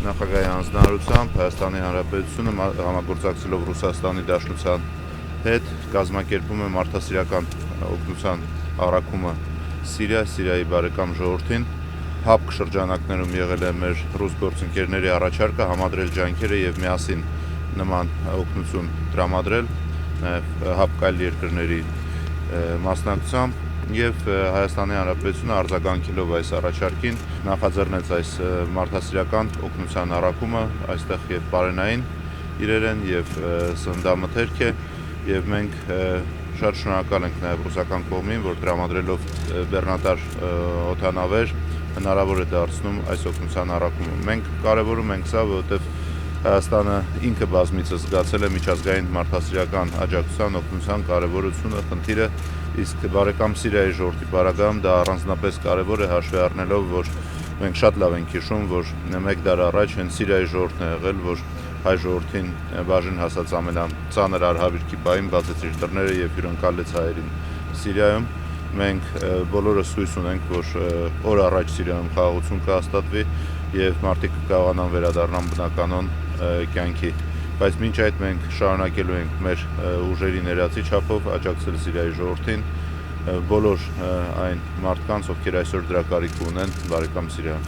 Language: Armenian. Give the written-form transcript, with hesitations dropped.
նախագահի հանձնարարությամբ Հայաստանի Հանրապետությունը համագործակցելով Ռուսաստանի Դաշնության հետ կազմակերպում է մարդասիրական օգնության առաքումը Սիրիայի բարեկամ ժողովրդին։ ՀԱՊԿ շրջանակներում եղել է մեր ռուս գործընկերների առաջարկը համադրել ջանքերը եւ միասին նման օգնություն տրամադրել նաեւ ՀԱՊԿ այլ երկրների մասնակցությամբ եւ Հայաստանի Հանրապետությունը արձագանքելով այս առաջարկին նախաձեռնեց այս մարդասիրական օգնության առաքումը այստեղ եւ բարենային իրեր են եւ սննդամթերք է եւ մենք շատ շնորհակալ ենք նաեւ ռուսական կողմին, որ տրամադրելով բեռնատար օդանավեր հնարավոր է դարձնում այս օգնության առաքումը։ Մենք կարևորում ենք սա, որովհետեւ Հայաստանը ինքը բազմիցս զգացել է միջազգային մարդասիրական աջակցության օգնության կարևորությունը, խնդիրը, իսկ բարեկամ Սիրիայի ժողովրդի պարագայում դա առանձնապես կարևոր է հաշվի առնելով, որ մենք շատ լավ ենք հիշում, որ մեկ դար առաջ հենց Սիրիայի ժողովուրդն է եղել, որ հայ ժողովրդին բաժին հասած ամենածանր արհավիրքի պահին բացեց իր դռները եւ հյուրընկալեց հայերին Սիրիայում։ Մենք բոլորս հույս ունենք, որ օր առաջ Սիրիայում խաղաղություն կհաստատվի եւ մարդիկ կկարողանան վերադառնալ բնականon կյանքի, բայց մինչ այդ մենք շարունակելու ենք մեր ուժերի ներածի չափով աջակցել Սիրիայի ժողովրդին, բոլոր այն մարդկանց, ովքեր այսօր դրա կարիք ունեն բարեկամ Սիրիայում։